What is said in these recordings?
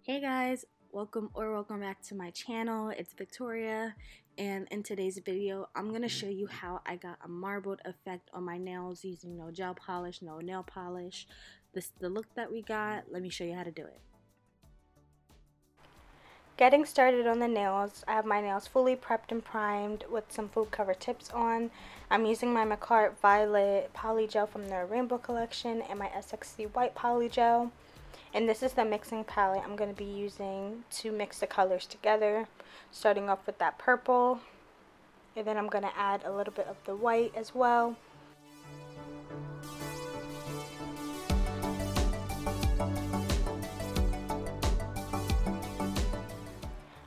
Hey guys, welcome back to my channel. It's Victoria, and in today's video I'm going to show you how I got a marbled effect on my nails using no gel polish, no nail polish. This is the look that we got. Let me show you how to do it. Getting started on the nails, I have my nails fully prepped and primed with some food cover tips on. I'm using my McCart Violet Polygel from their Rainbow collection and my SXC White Polygel. And this is the mixing palette I'm going to be using to mix the colors together, starting off with that purple, and then I'm going to add a little bit of the white as well.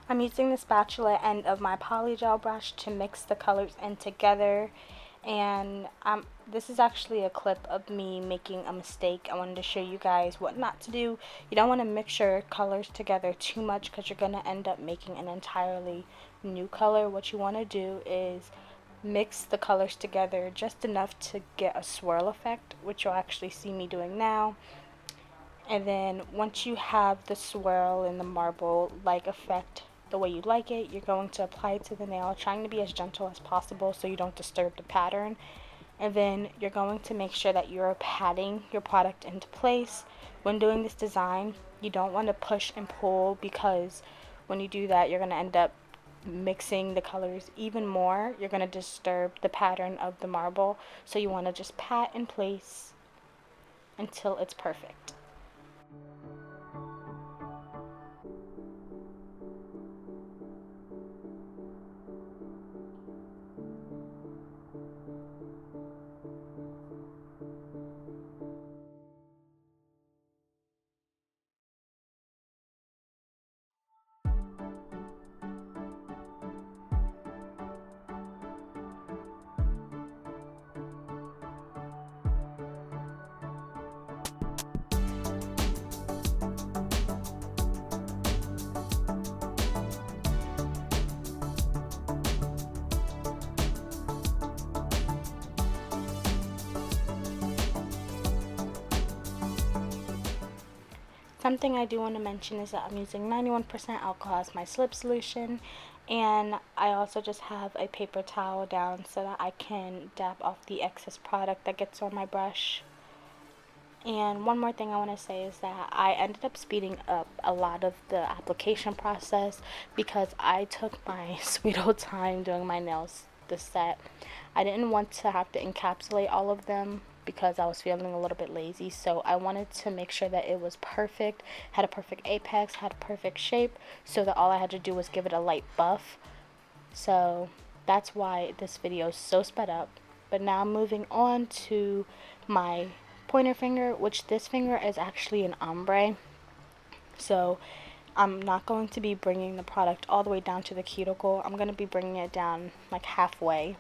I'm using the spatula end of my polygel brush to mix the colors in together, and this is actually a clip of me making a mistake. I wanted to show you guys what not to do. You don't want to mix your colors together too much because you're going to end up making an entirely new color. What you want to do is mix the colors together just enough to get a swirl effect, which you'll actually see me doing now. And then once you have the swirl and the marble like effect the way you like it, you're going to apply it to the nail, trying to be as gentle as possible so you don't disturb the pattern. And then you're going to make sure that you're patting your product into place. When doing this design, you don't want to push and pull, because when you do that, you're going to end up mixing the colors even more. You're going to disturb the pattern of the marble. So you want to just pat in place until it's perfect. Something I do want to mention is that I'm using 91% alcohol as my slip solution, and I also just have a paper towel down so that I can dab off the excess product that gets on my brush. And one more thing I want to say is that I ended up speeding up a lot of the application process because I took my sweet old time doing my nails this set. I didn't want to have to encapsulate all of them because I was feeling a little bit lazy, so I wanted to make sure that it was perfect, had a perfect apex, had a perfect shape, so that all I had to do was give it a light buff. So that's why this video is so sped up. But now moving on to my pointer finger, which this finger is actually an ombre. So I'm not going to be bringing the product all the way down to the cuticle. I'm going to be bringing it down like halfway.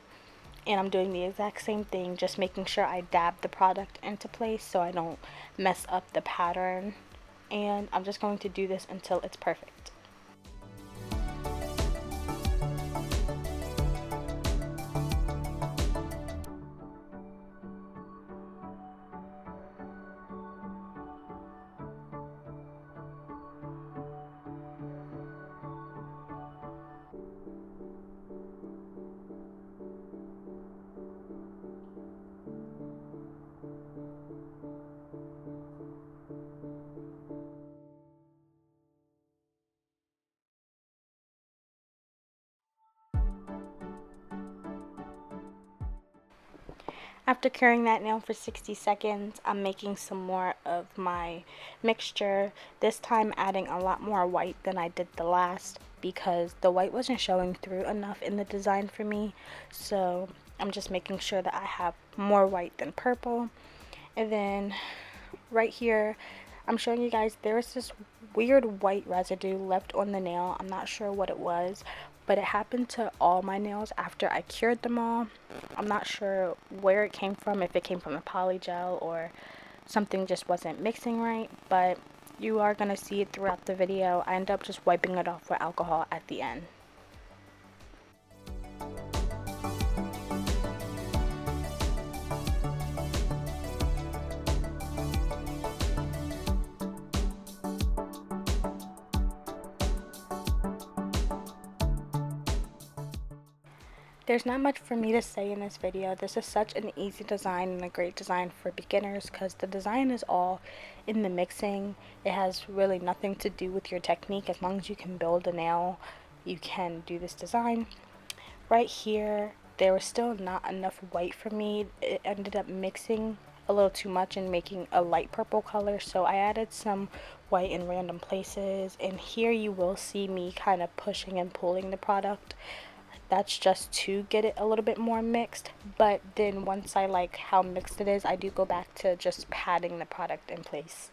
And I'm doing the exact same thing, just making sure I dab the product into place so I don't mess up the pattern. And I'm just going to do this until it's perfect. After curing that nail for 60 seconds, I'm making some more of my mixture, this time adding a lot more white than I did the last because the white wasn't showing through enough in the design for me. So I'm just making sure that I have more white than purple. And then right here, I'm showing you guys there's this weird white residue left on the nail. I'm not sure what it was, but it happened to all my nails after I cured them all. I'm not sure where it came from, if it came from the polygel or something just wasn't mixing right, but you are going to see it throughout the video. I end up just wiping it off with alcohol at the end. There's not much for me to say in this video. This is such an easy design and a great design for beginners because the design is all in the mixing. It has really nothing to do with your technique. As long as you can build a nail, you can do this design. Right here, there was still not enough white for me. It ended up mixing a little too much and making a light purple color, so I added some white in random places, and here you will see me kind of pushing and pulling the product. That's just to get it a little bit more mixed, but then once I like how mixed it is, I do go back to just patting the product in place.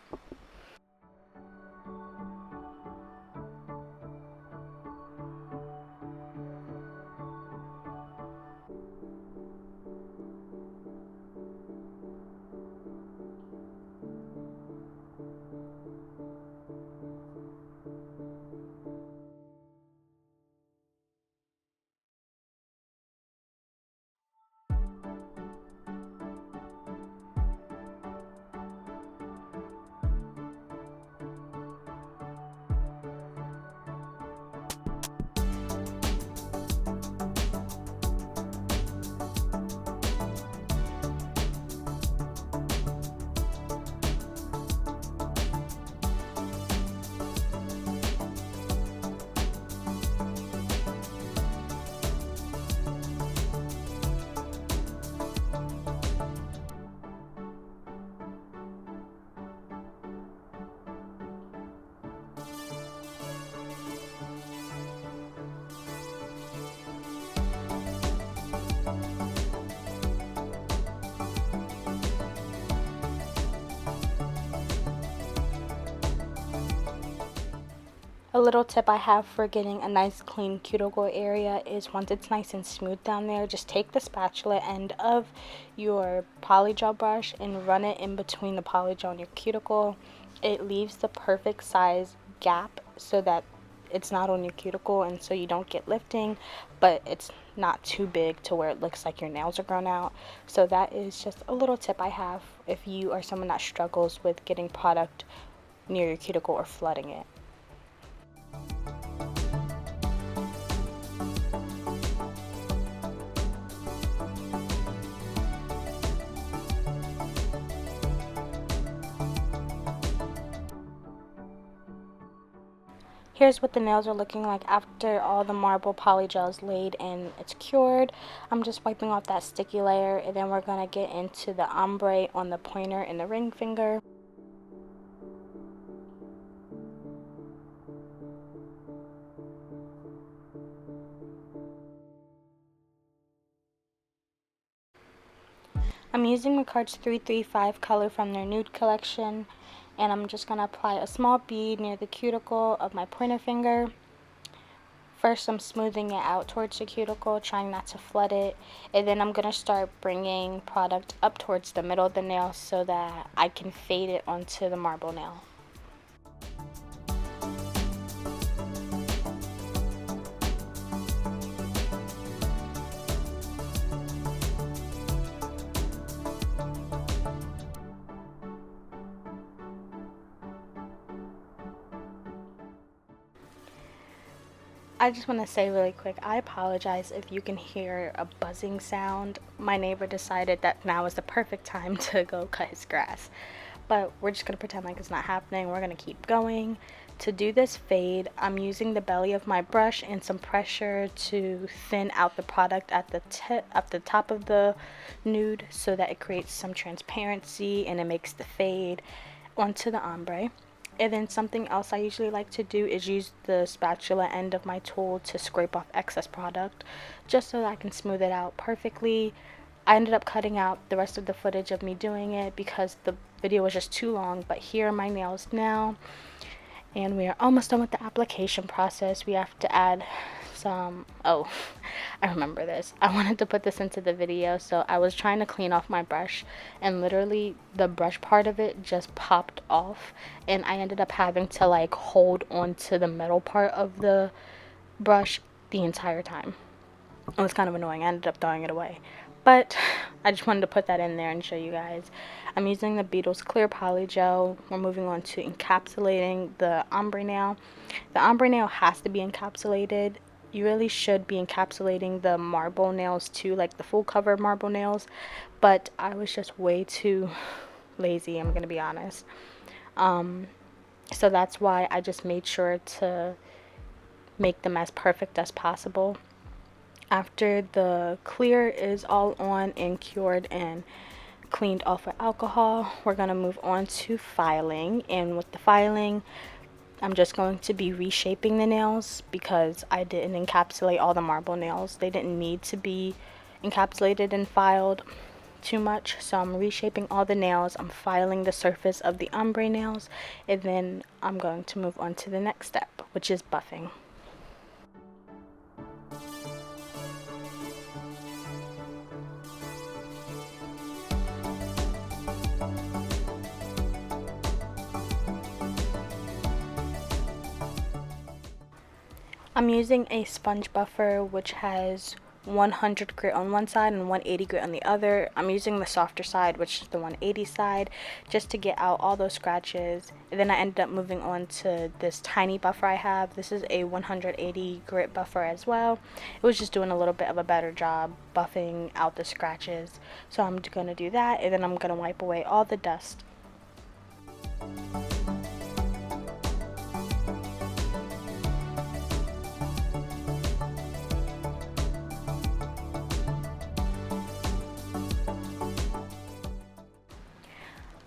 A little tip I have for getting a nice clean cuticle area is once it's nice and smooth down there, just take the spatula end of your polygel brush and run it in between the polygel and your cuticle. It leaves the perfect size gap so that it's not on your cuticle and so you don't get lifting, but it's not too big to where it looks like your nails are grown out. So that is just a little tip I have if you are someone that struggles with getting product near your cuticle or flooding it. Here's what the nails are looking like after all the marble polygel is laid and it's cured. I'm just wiping off that sticky layer, and then we're going to get into the ombre on the pointer and the ring finger. I'm using Ricard's 335 color from their nude collection, and I'm just going to apply a small bead near the cuticle of my pointer finger. First, I'm smoothing it out towards the cuticle, trying not to flood it, and then I'm going to start bringing product up towards the middle of the nail so that I can fade it onto the marble nail. I just want to say really quick, I apologize if you can hear a buzzing sound. My neighbor decided that now is the perfect time to go cut his grass. But we're just going to pretend like it's not happening. We're going to keep going. To do this fade, I'm using the belly of my brush and some pressure to thin out the product at the top of the nude so that it creates some transparency and it makes the fade onto the ombre. And then something else I usually like to do is use the spatula end of my tool to scrape off excess product just so that I can smooth it out perfectly. I ended up cutting out the rest of the footage of me doing it because the video was just too long, but here are my nails now. And we are almost done with the application process. We have to add some, oh, I remember this. I wanted to put this into the video, so I was trying to clean off my brush, and literally the brush part of it just popped off, and I ended up having to like hold onto the metal part of the brush the entire time. It was kind of annoying. I ended up throwing it away. But I just wanted to put that in there and show you guys. I'm using the Beetles Clear Polygel. We're moving on to encapsulating the ombre nail. The ombre nail has to be encapsulated. you really should be encapsulating the marble nails too, like the full cover marble nails, but I was just way too lazy, I'm gonna be honest. So that's why I just made sure to make them as perfect as possible. After the clear is all on and cured and cleaned off with alcohol, we're going to move on to filing. And with the filing, I'm just going to be reshaping the nails because I didn't encapsulate all the marble nails. They didn't need to be encapsulated and filed too much, so I'm reshaping all the nails. I'm filing the surface of the ombre nails, and then I'm going to move on to the next step, which is buffing. I'm using a sponge buffer which has 100 grit on one side and 180 grit on the other. I'm using the softer side, which is the 180 side, just to get out all those scratches. And then I ended up moving on to this tiny buffer I have. This is a 180 grit buffer as well. It was just doing a little bit of a better job buffing out the scratches. So I'm going to do that, and then I'm going to wipe away all the dust.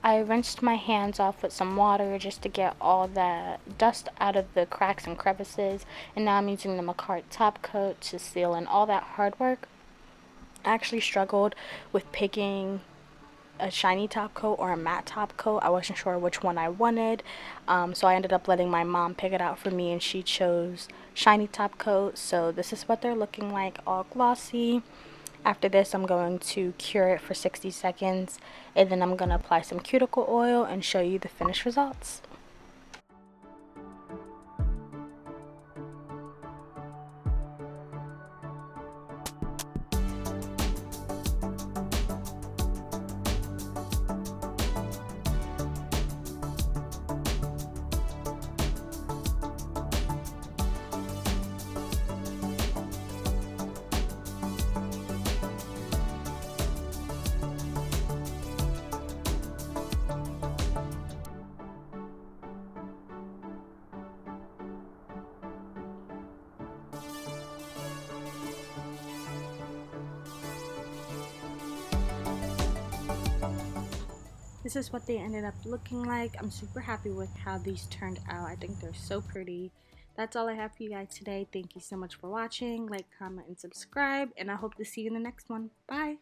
I rinsed my hands off with some water just to get all the dust out of the cracks and crevices, and now I'm using the Macart top coat to seal in all that hard work. I actually struggled with picking a shiny top coat or a matte top coat. I wasn't sure which one I wanted, so I ended up letting my mom pick it out for me, and she chose shiny top coat. So this is what they're looking like, all glossy. After this, I'm going to cure it for 60 seconds, and then I'm going to apply some cuticle oil and show you the finished results. This is what they ended up looking like. I'm super happy with how these turned out. I think they're so pretty. That's all I have for you guys today. Thank you so much for watching. Like, comment, and subscribe, and I hope to see you in the next one. Bye!